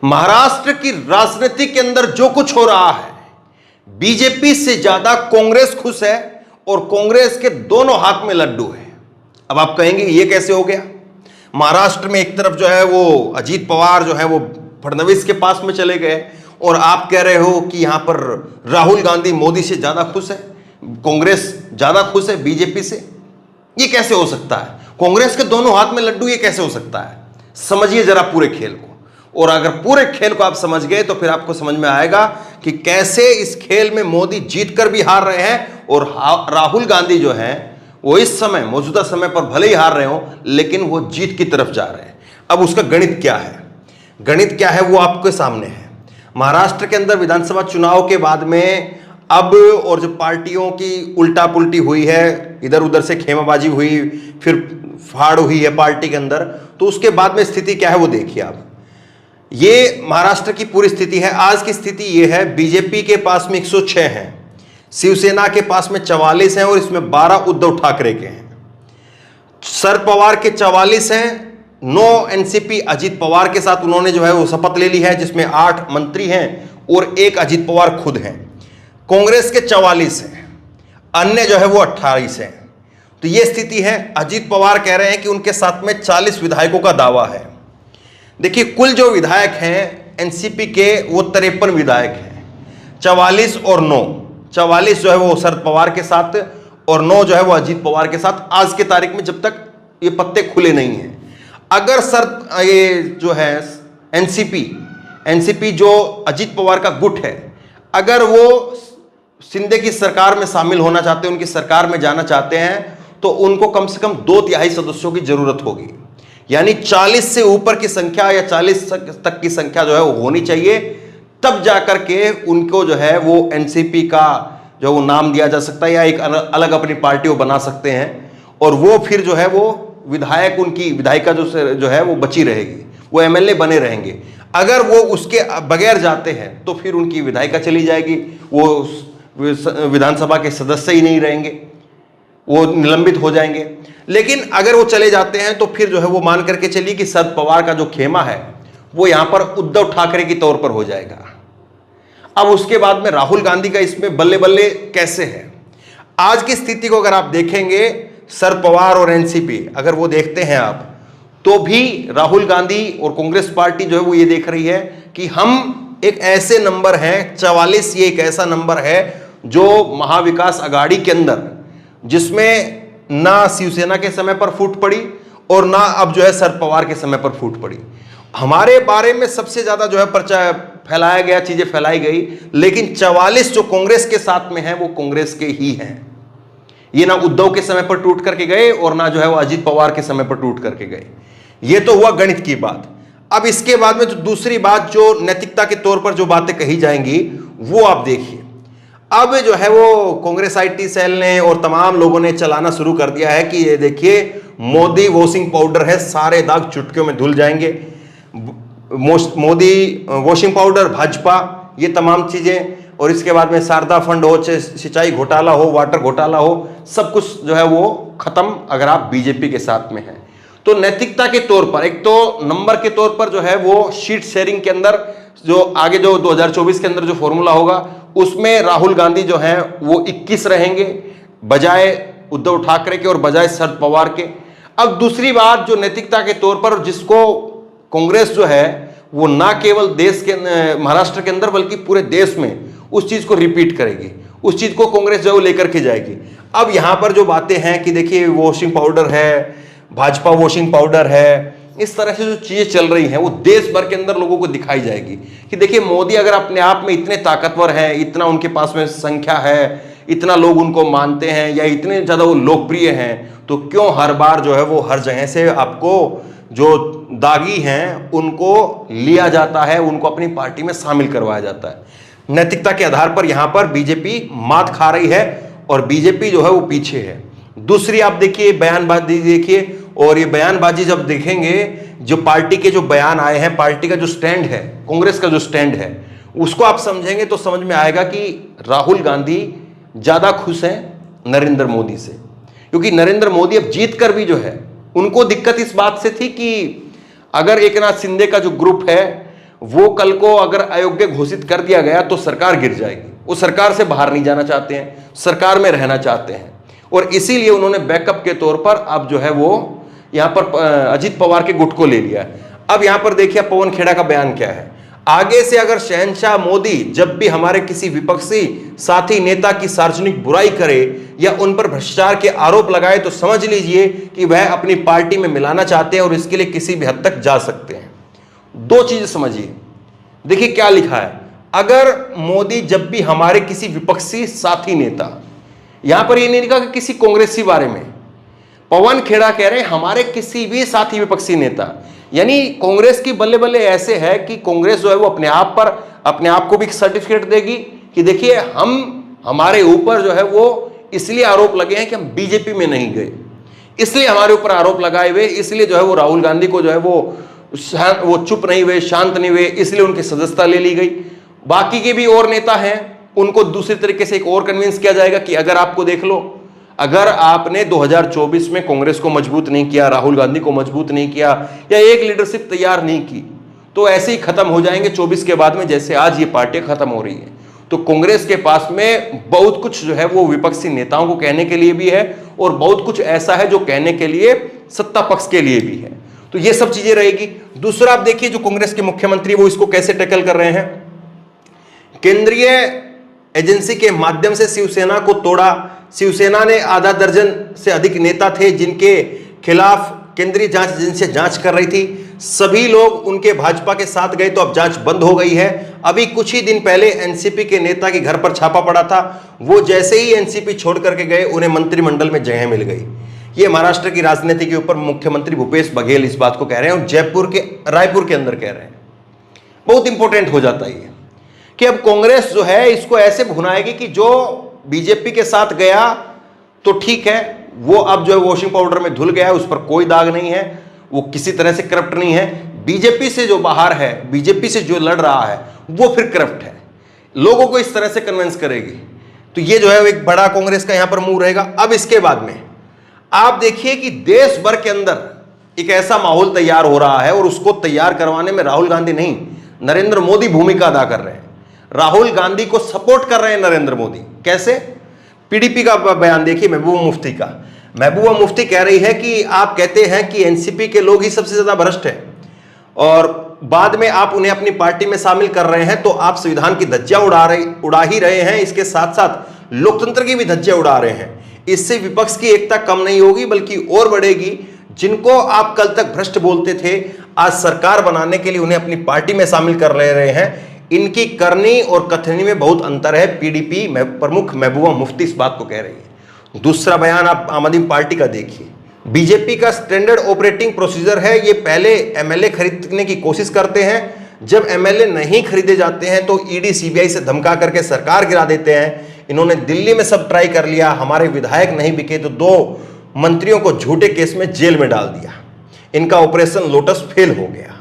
महाराष्ट्र की राजनीति के अंदर जो कुछ हो रहा है, बीजेपी से ज्यादा कांग्रेस खुश है और कांग्रेस के दोनों हाथ में लड्डू है। अब आप कहेंगे ये कैसे हो गया? महाराष्ट्र में एक तरफ जो है वो अजीत पवार जो है वो फडणवीस के पास में चले गए और आप कह रहे हो कि यहां पर राहुल गांधी मोदी से ज्यादा खुश है, कांग्रेस ज्यादा खुश है बीजेपी से। ये कैसे हो सकता है? कांग्रेस के दोनों हाथ में लड्डू, ये कैसे हो सकता है? समझिए जरा पूरे खेल को, और अगर पूरे खेल को आप समझ गए तो फिर आपको समझ में आएगा कि कैसे इस खेल में मोदी जीत कर भी हार रहे हैं और राहुल गांधी जो है वो इस समय मौजूदा समय पर भले ही हार रहे हो लेकिन वो जीत की तरफ जा रहे हैं। अब उसका गणित क्या है? गणित क्या है वो आपके सामने है। महाराष्ट्र के अंदर विधानसभा चुनाव के बाद में अब और जो पार्टियों की उल्टा पुल्टी हुई है, इधर उधर से खेमाबाजी हुई, फिर फाड़ हुई है पार्टी के अंदर, तो उसके बाद में स्थिति क्या है वो देखिए आप। ये महाराष्ट्र की पूरी स्थिति है। आज की स्थिति ये है, बीजेपी के पास में 106 हैं, शिवसेना के पास में 44 हैं और इसमें 12 उद्धव ठाकरे के हैं। शरद पवार के 44 हैं, 9 एनसीपी अजीत पवार के साथ उन्होंने जो है वो शपथ ले ली है, जिसमें 8 मंत्री हैं और 1 अजीत पवार खुद हैं। कांग्रेस के 44 हैं, अन्य जो है वो 28 हैं। तो ये स्थिति है। अजीत पवार कह रहे हैं कि उनके साथ में 40 विधायकों का दावा है। देखिए कुल जो विधायक हैं एनसीपी के वो 53 विधायक हैं, 44 और 9, 44 जो है वो शरद पवार के साथ और 9 जो है वो अजीत पवार के साथ, आज के तारीख में जब तक ये पत्ते खुले नहीं हैं। अगर ये जो है एनसीपी जो अजीत पवार का गुट है, अगर वो शिंदे की सरकार में शामिल होना चाहते हैं, उनकी सरकार में जाना चाहते हैं, तो उनको कम से कम 2/3 सदस्यों की जरूरत होगी। यानी 40 से ऊपर की संख्या या 40 तक की संख्या जो है वो होनी चाहिए, तब जाकर के उनको जो है वो एनसीपी का जो वो नाम दिया जा सकता है या एक अलग अपनी पार्टी वो बना सकते हैं, और वो फिर जो है वो विधायक, उनकी विधायिका जो है वो बची रहेगी, वो एमएलए बने रहेंगे। अगर वो उसके बगैर जाते हैं तो फिर उनकी विधायिका चली जाएगी, वो विधानसभा के सदस्य ही नहीं रहेंगे, वो निलंबित हो जाएंगे। लेकिन अगर वो चले जाते हैं तो फिर जो है वो मान करके चलिए कि शरद पवार का जो खेमा है वो यहां पर उद्धव ठाकरे की तौर पर हो जाएगा। अब उसके बाद में राहुल गांधी का इसमें बल्ले बल्ले कैसे है? आज की स्थिति को अगर आप देखेंगे, शरद पवार और एनसीपी अगर वो देखते हैं आप, तो भी राहुल गांधी और कांग्रेस पार्टी जो है वो ये देख रही है कि हम एक ऐसे नंबर हैं, 44 ये एक ऐसा नंबर है जो महाविकास आघाड़ी के अंदर, जिसमें ना शिवसेना के समय पर फूट पड़ी और ना अब जो है शरद पवार के समय पर फूट पड़ी। हमारे बारे में सबसे ज्यादा जो है पर्चा फैलाया गया, चीजें फैलाई गई, लेकिन 44 जो कांग्रेस के साथ में है वो कांग्रेस के ही हैं। ये ना उद्धव के समय पर टूट करके गए और ना जो है वो अजीत पवार के समय पर टूट करके गए। ये तो हुआ गणित की बात। अब इसके बाद में जो दूसरी बात, जो नैतिकता के तौर पर जो बातें कही जाएंगी वो आप देखिए। अब जो है वो कांग्रेस आईटी सेल ने और तमाम लोगों ने चलाना शुरू कर दिया है कि ये देखिए मोदी वॉशिंग पाउडर है, सारे दाग चुटकियों में धुल जाएंगे। मोदी वॉशिंग पाउडर, भाजपा, ये तमाम चीजें, और इसके बाद में शारदा फंड हो, सिंचाई घोटाला हो, वाटर घोटाला हो, सब कुछ जो है वो खत्म अगर आप बीजेपी के साथ में हैं। तो नैतिकता के तौर पर, एक तो नंबर के तौर पर जो है वो सीट शेयरिंग के अंदर जो आगे जो 2024 के अंदर जो फॉर्मूला होगा उसमें राहुल गांधी जो हैं वो 21 रहेंगे बजाय उद्धव ठाकरे के और बजाय शरद पवार के। अब दूसरी बात जो नैतिकता के तौर पर, जिसको कांग्रेस जो है वो ना केवल देश के महाराष्ट्र के अंदर बल्कि पूरे देश में उस चीज को रिपीट करेगी, उस चीज को कांग्रेस जो है वो लेकर के जाएगी। अब यहां पर जो बातें हैं कि देखिए वॉशिंग पाउडर है, भाजपा वॉशिंग पाउडर है, इस तरह से जो चीजें चल रही हैं वो देश भर के अंदर लोगों को दिखाई जाएगी कि देखिए मोदी अगर अपने आप में इतने ताकतवर हैं, इतना उनके पास में संख्या है, इतना लोग उनको मानते हैं या इतने ज्यादा वो लोकप्रिय हैं, तो क्यों हर बार जो है वो हर जगह से आपको जो दागी हैं उनको लिया जाता है, उनको अपनी पार्टी में शामिल करवाया जाता है। नैतिकता के आधार पर यहां पर बीजेपी मात खा रही है और बीजेपी जो है वो पीछे है। दूसरी आप देखिए बयानबाजी देखिए, और ये बयानबाजी जब देखेंगे, जो पार्टी के जो बयान आए हैं, पार्टी का जो स्टैंड है, कांग्रेस का जो स्टैंड है, उसको आप समझेंगे तो समझ में आएगा कि राहुल गांधी ज्यादा खुश हैं नरेंद्र मोदी से, क्योंकि नरेंद्र मोदी अब जीत कर भी जो है, उनको दिक्कत इस बात से थी कि अगर एकनाथ शिंदे का जो ग्रुप है वो कल को अगर अयोग्य घोषित कर दिया गया तो सरकार गिर जाएगी। वो सरकार से बाहर नहीं जाना चाहते हैं, सरकार में रहना चाहते हैं, और इसीलिए उन्होंने बैकअप के तौर पर अब जो है वो यहां पर अजीत पवार के गुट को ले लिया है। अब यहां पर देखिए पवन खेड़ा का बयान क्या है, आगे से अगर शहंशाह मोदी जब भी हमारे किसी विपक्षी साथी नेता की सार्वजनिक बुराई करे या उन पर भ्रष्टाचार के आरोप लगाए तो समझ लीजिए कि वह अपनी पार्टी में मिलाना चाहते हैं और इसके लिए किसी भी हद तक जा सकते हैं। दो चीजें समझिए, देखिए क्या लिखा है, अगर मोदी जब भी हमारे किसी विपक्षी साथी नेता, यहां पर यह नहीं लिखा कि किसी कांग्रेसी बारे में, पवन खेड़ा कह रहे हैं हमारे किसी भी साथी विपक्षी नेता, यानी कांग्रेस की बल्ले बल्ले ऐसे है कि कांग्रेस जो है वो अपने आप को भी सर्टिफिकेट देगी कि देखिए हमारे ऊपर जो है वो इसलिए आरोप लगे हैं कि हम बीजेपी में नहीं गए, इसलिए हमारे ऊपर आरोप लगाए हुए, इसलिए जो है वो राहुल गांधी को जो है वो चुप नहीं हुए, शांत नहीं हुए, इसलिए उनकी सदस्यता ले ली गई। बाकी के भी और नेता हैं, उनको दूसरे तरीके से एक और कन्विंस किया जाएगा कि अगर आपको देख लो, अगर आपने 2024 में कांग्रेस को मजबूत नहीं किया, राहुल गांधी को मजबूत नहीं किया या एक लीडरशिप तैयार नहीं की तो ऐसे ही खत्म हो जाएंगे 24 के बाद में, जैसे आज ये पार्टियां खत्म हो रही है। तो कांग्रेस के पास में बहुत कुछ जो है वो विपक्षी नेताओं को कहने के लिए भी है और बहुत कुछ ऐसा है जो कहने के लिए सत्ता पक्ष के लिए भी है। तो ये सब चीजें रहेगी। दूसरा आप देखिए जो कांग्रेस के मुख्यमंत्री वो इसको कैसे टैकल कर रहे हैं, केंद्रीय एजेंसी के माध्यम से शिवसेना को तोड़ा। शिवसेना ने आधा दर्जन से अधिक नेता थे जिनके खिलाफ केंद्रीय जांच एजेंसी जांच कर रही थी, सभी लोग उनके भाजपा के साथ गए तो अब जांच बंद हो गई है। अभी कुछ ही दिन पहले एनसीपी के नेता के घर पर छापा पड़ा था, वो जैसे ही एनसीपी छोड़ करके गए उन्हें मंत्रिमंडल में जगह मिल गई। ये महाराष्ट्र की राजनीति के ऊपर मुख्यमंत्री भूपेश बघेल इस बात को कह रहे हैं और रायपुर के अंदर कह रहे हैं। बहुत इंपॉर्टेंट हो जाता है कि अब कांग्रेस जो है इसको ऐसे भुनाएगी कि जो बीजेपी के साथ गया तो ठीक है, वो अब जो है वॉशिंग पाउडर में धुल गया है, उस पर कोई दाग नहीं है, वो किसी तरह से करप्ट नहीं है। बीजेपी से जो बाहर है, बीजेपी से जो लड़ रहा है वो फिर करप्ट है, लोगों को इस तरह से कन्विंस करेगी। तो ये जो है एक बड़ा कांग्रेस का यहां पर मूव रहेगा। अब इसके बाद में आप देखिए कि देश भर के अंदर एक ऐसा माहौल तैयार हो रहा है और उसको तैयार करवाने में राहुल गांधी नहीं, नरेंद्र मोदी भूमिका अदा कर रहे हैं। राहुल गांधी को सपोर्ट कर रहे हैं नरेंद्र मोदी। कैसे? पीडीपी का बयान देखिए महबूबा मुफ्ती का। महबूबा मुफ्ती कह रही है कि आप कहते हैं कि एनसीपी के लोग ही सबसे ज्यादा भ्रष्ट हैं और बाद में आप उन्हें अपनी पार्टी में शामिल कर रहे हैं, तो आप संविधान की धज्जियां उड़ा ही रहे हैं, इसके साथ साथ लोकतंत्र की भी धज्जियां उड़ा रहे हैं। इससे विपक्ष की एकता कम नहीं होगी बल्कि और बढ़ेगी। जिनको आप कल तक भ्रष्ट बोलते थे, आज सरकार बनाने के लिए उन्हें अपनी पार्टी में शामिल कर ले रहे हैं। इनकी करनी और कथनी में बहुत अंतर है। पीडीपी प्रमुख महबूबा मुफ्ती इस बात को कह रही है। दूसरा बयान आप आम आदमी पार्टी का देखिए। बीजेपी का स्टैंडर्ड ऑपरेटिंग प्रोसीजर है, ये पहले एमएलए खरीदने की कोशिश करते हैं, जब एमएलए नहीं खरीदे जाते हैं तो ईडी सीबीआई से धमका करके सरकार गिरा देते हैं। इन्होंने दिल्ली में सब ट्राई कर लिया, हमारे विधायक नहीं बिके तो 2 मंत्रियों को झूठे केस में जेल में डाल दिया। इनका ऑपरेशन लोटस फेल हो गया।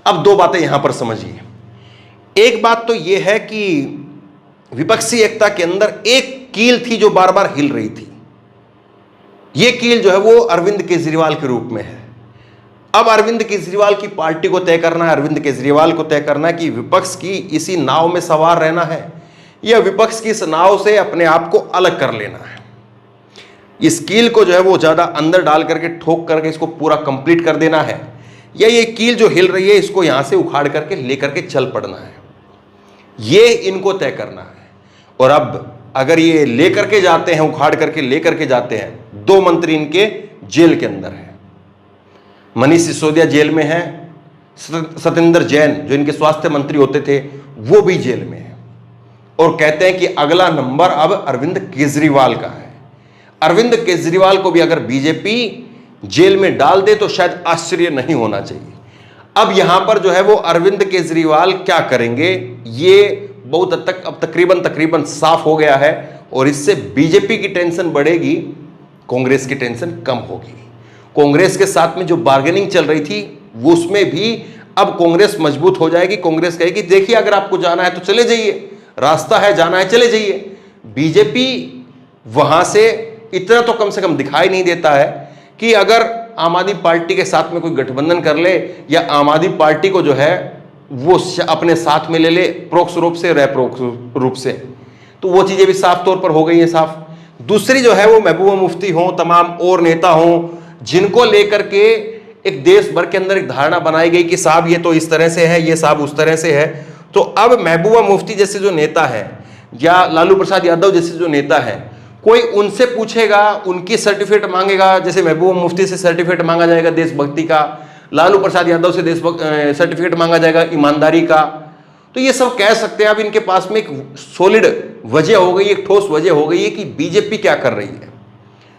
अब 2 बातें यहां पर समझिए। एक बात तो यह है कि विपक्षी एकता के अंदर एक कील थी जो बार बार हिल रही थी। यह कील जो है वो अरविंद केजरीवाल के रूप में है। अब अरविंद केजरीवाल की पार्टी को तय करना है, अरविंद केजरीवाल को तय करना है कि विपक्ष की इसी नाव में सवार रहना है या विपक्ष की इस नाव से अपने आप को अलग कर लेना है। इस कील को जो है वो ज्यादा अंदर डाल करके ठोक करके इसको पूरा कंप्लीट कर देना है, या ये कील जो हिल रही है इसको यहां से उखाड़ करके लेकर के चल पड़ना है। ये इनको तय करना है। और अब अगर ये लेकर के जाते हैं, उखाड़ करके लेकर के जाते हैं, 2 मंत्री इनके जेल के अंदर है। मनीष सिसोदिया जेल में है, सत्येंद्र जैन जो इनके स्वास्थ्य मंत्री होते थे वो भी जेल में है, और कहते हैं कि अगला नंबर अब अरविंद केजरीवाल का है। अरविंद केजरीवाल को भी अगर बीजेपी जेल में डाल दे तो शायद आश्चर्य नहीं होना चाहिए। अब यहां पर जो है वो अरविंद केजरीवाल क्या करेंगे ये बहुत हद तक अब तकरीबन साफ हो गया है, और इससे बीजेपी की टेंशन बढ़ेगी, कांग्रेस की टेंशन कम होगी। कांग्रेस के साथ में जो बार्गेनिंग चल रही थी वो उसमें भी अब कांग्रेस मजबूत हो जाएगी। कांग्रेस कहेगी देखिए अगर आपको जाना है तो चले जाइए, रास्ता है, जाना है चले जाइए। बीजेपी वहां से इतना तो कम से कम दिखाई नहीं देता है कि अगर आम आदमी पार्टी के साथ में कोई गठबंधन कर ले या आम आदमी पार्टी को जो है वो अपने साथ में ले ले, प्रोक्ष रूप से और अप्रोक्ष रूप से, तो वो चीजें भी साफ तौर पर हो गई है साफ। दूसरी जो है वो महबूबा मुफ्ती हो, तमाम और नेता हो, जिनको लेकर के एक देश भर के अंदर एक धारणा बनाई गई कि साहब ये तो इस तरह से है, ये साहब उस तरह से है। तो अब महबूबा मुफ्ती जैसे जो नेता है या लालू प्रसाद यादव जैसे जो नेता है, कोई उनसे पूछेगा, उनकी सर्टिफिकेट मांगेगा, जैसे महबूबा मुफ्ती से सर्टिफिकेट मांगा जाएगा देशभक्ति का, लालू प्रसाद यादव से सर्टिफिकेट मांगा जाएगा ईमानदारी का, तो ये सब कह सकते हैं। अब इनके पास में एक सॉलिड वजह हो गई, एक ठोस वजह हो गई है कि बीजेपी क्या कर रही है,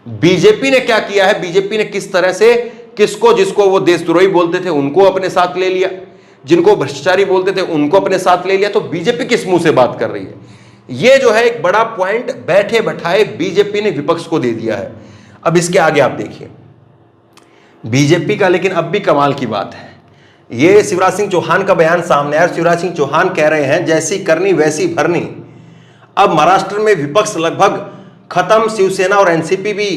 बीजेपी ने क्या किया है, बीजेपी ने किस तरह से किसको, जिसको वो देशद्रोही बोलते थे उनको अपने साथ ले लिया, जिनको भ्रष्टाचारी बोलते थे उनको अपने साथ ले लिया। तो बीजेपी किस मुंह से बात कर रही है, ये जो है एक बड़ा पॉइंट बैठे बैठाए बीजेपी ने विपक्ष को दे दिया है। अब इसके आगे आप देखिए बीजेपी का, लेकिन अब भी कमाल की बात है, ये शिवराज सिंह चौहान का बयान सामने आया। शिवराज सिंह चौहान कह रहे हैं जैसी करनी वैसी भरनी। अब महाराष्ट्र में विपक्ष लगभग खत्म, शिवसेना और एनसीपी भी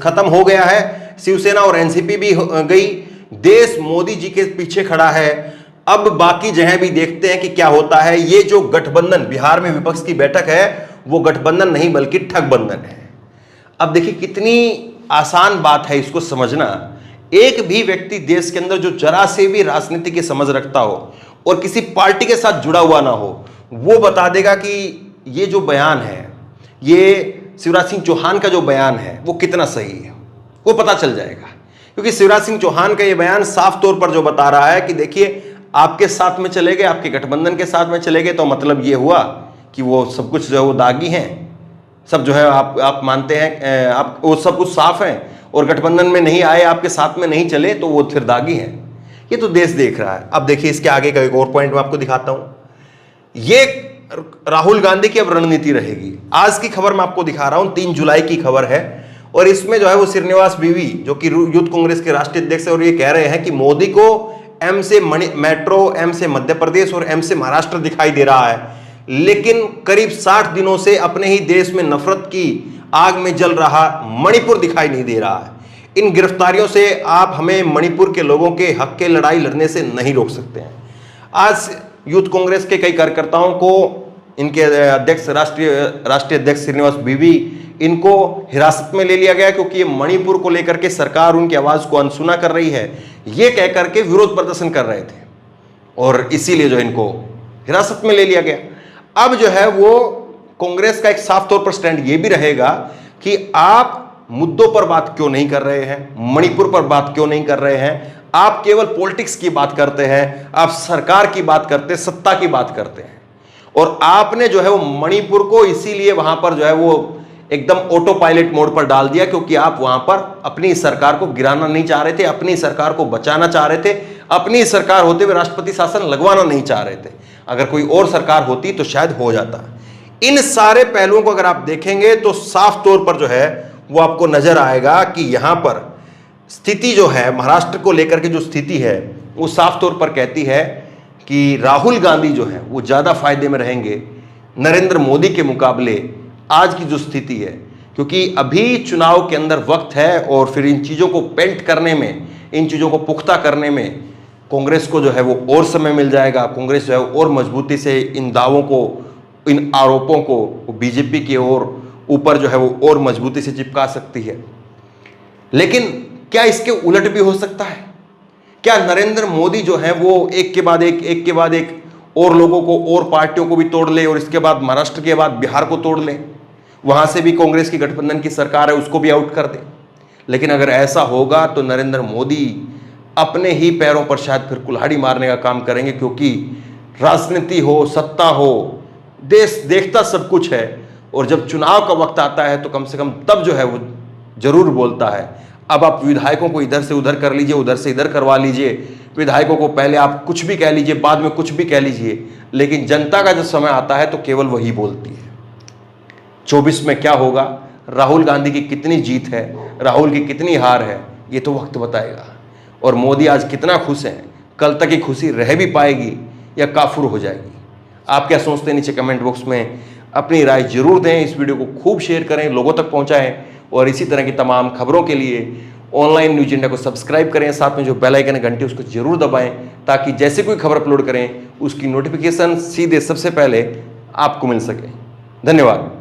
खत्म हो गया है, शिवसेना और एनसीपी भी गई, देश मोदी जी के पीछे खड़ा है। अब बाकी जगह भी देखते हैं कि क्या होता है। ये जो गठबंधन बिहार में विपक्ष की बैठक है वो गठबंधन नहीं बल्कि ठगबंधन है। अब देखिए कितनी आसान बात है इसको समझना। एक भी व्यक्ति देश के अंदर जो जरा से भी राजनीति की समझ रखता हो और किसी पार्टी के साथ जुड़ा हुआ ना हो, वो बता देगा कि ये जो बयान है, ये शिवराज सिंह चौहान का जो बयान है वो कितना सही है, वो पता चल जाएगा। क्योंकि शिवराज सिंह चौहान का ये बयान साफ तौर पर जो बता रहा है कि देखिए आपके साथ में चले गए, आपके गठबंधन के साथ में चले गए, तो मतलब ये हुआ कि वो सब कुछ जो है वो दागी हैं, सब जो है आप मानते हैं, आप वो सब कुछ साफ है, और गठबंधन में नहीं आए, आपके साथ में नहीं चले, तो वो फिर दागी हैं। ये तो देश देख रहा है। अब देखिए इसके आगे का एक और पॉइंट मैं आपको दिखाता हूं। ये राहुल गांधी की अब रणनीति रहेगी। आज की खबर मैं आपको दिखा रहा हूं, 3 जुलाई की खबर है, और इसमें जो है वो श्रीनिवास बीवी जो कि यूथ कांग्रेस के राष्ट्रीय अध्यक्ष है, और ये कह रहे हैं कि मोदी को एम से मेट्रो, एम से मध्य प्रदेश और एम से महाराष्ट्र दिखाई दे रहा है, लेकिन करीब 60 दिनों से अपने ही देश में नफरत की आग में जल रहा मणिपुर दिखाई नहीं दे रहा है। इन गिरफ्तारियों से आप हमें मणिपुर के लोगों के हक के लड़ाई लड़ने से नहीं रोक सकते हैं। आज यूथ कांग्रेस के कई कार्यकर्ताओं को इनके अध्यक्ष, राष्ट्रीय अध्यक्ष श्रीनिवास बीवी, इनको हिरासत में ले लिया गया क्योंकि ये मणिपुर को लेकर के सरकार उनकी आवाज को अनसुना कर रही है, ये कह करके विरोध प्रदर्शन कर रहे थे, और इसीलिए जो इनको हिरासत में ले लिया गया। अब जो है वो कांग्रेस का एक साफ तौर पर स्टैंड ये भी रहेगा कि आप मुद्दों पर बात क्यों नहीं कर रहे हैं, मणिपुर पर बात क्यों नहीं कर रहे हैं, आप केवल पॉलिटिक्स की बात करते हैं, आप सरकार की बात करते हैं, सत्ता की बात करते हैं। और आपने जो है वो मणिपुर को इसीलिए वहां पर जो है वो एकदम ऑटो पायलट मोड पर डाल दिया क्योंकि आप वहां पर अपनी सरकार को गिराना नहीं चाह रहे थे, अपनी सरकार को बचाना चाह रहे थे, अपनी सरकार होते हुए राष्ट्रपति शासन लगवाना नहीं चाह रहे थे। अगर कोई और सरकार होती तो शायद हो जाता। इन सारे पहलुओं को अगर आप देखेंगे तो साफ तौर पर जो है वो आपको नजर आएगा कि यहां पर स्थिति जो है महाराष्ट्र को लेकर के जो स्थिति है वो साफ तौर पर कहती है कि राहुल गांधी जो है वो ज्यादा फायदे में रहेंगे नरेंद्र मोदी के मुकाबले आज की जो स्थिति है, क्योंकि अभी चुनाव के अंदर वक्त है और फिर इन चीजों को पेंट करने में, इन चीजों को पुख्ता करने में कांग्रेस को जो है वो और समय मिल जाएगा। कांग्रेस जो है और मजबूती से इन दावों को, इन आरोपों को बीजेपी की ओर ऊपर जो है वो और मजबूती से चिपका सकती है। लेकिन क्या इसके उलट भी हो सकता है? क्या नरेंद्र मोदी जो है वो एक के बाद एक और लोगों को और पार्टियों को भी तोड़ ले, और इसके बाद महाराष्ट्र के बाद बिहार को तोड़ ले, वहां से भी कांग्रेस की गठबंधन की सरकार है उसको भी आउट कर दे? लेकिन अगर ऐसा होगा तो नरेंद्र मोदी अपने ही पैरों पर शायद फिर कुल्हाड़ी मारने का काम करेंगे, क्योंकि राजनीति हो, सत्ता हो, देश देखता सब कुछ है, और जब चुनाव का वक्त आता है तो कम से कम तब जो है वो जरूर बोलता है। अब आप विधायकों को इधर से उधर कर लीजिए, उधर से इधर करवा लीजिए, विधायकों को पहले आप कुछ भी कह लीजिए, बाद में कुछ भी कह लीजिए, लेकिन जनता का जब समय आता है तो केवल वही बोलती है। 24 में क्या होगा, राहुल गांधी की कितनी जीत है, राहुल की कितनी हार है, ये तो वक्त बताएगा। और मोदी आज कितना खुश है, कल तक की खुशी रह भी पाएगी या काफुर हो जाएगी? आप क्या सोचते हैं? नीचे कमेंट बॉक्स में अपनी राय जरूर दें। इस वीडियो को खूब शेयर करें, लोगों तक पहुंचाएं, और इसी तरह की तमाम खबरों के लिए ऑनलाइन न्यूज इंडिया को सब्सक्राइब करें, साथ में जो बेल आइकन है घंटी उसको जरूर दबाएं, ताकि जैसे कोई खबर अपलोड करें उसकी नोटिफिकेशन सीधे सबसे पहले आपको मिल सके। धन्यवाद।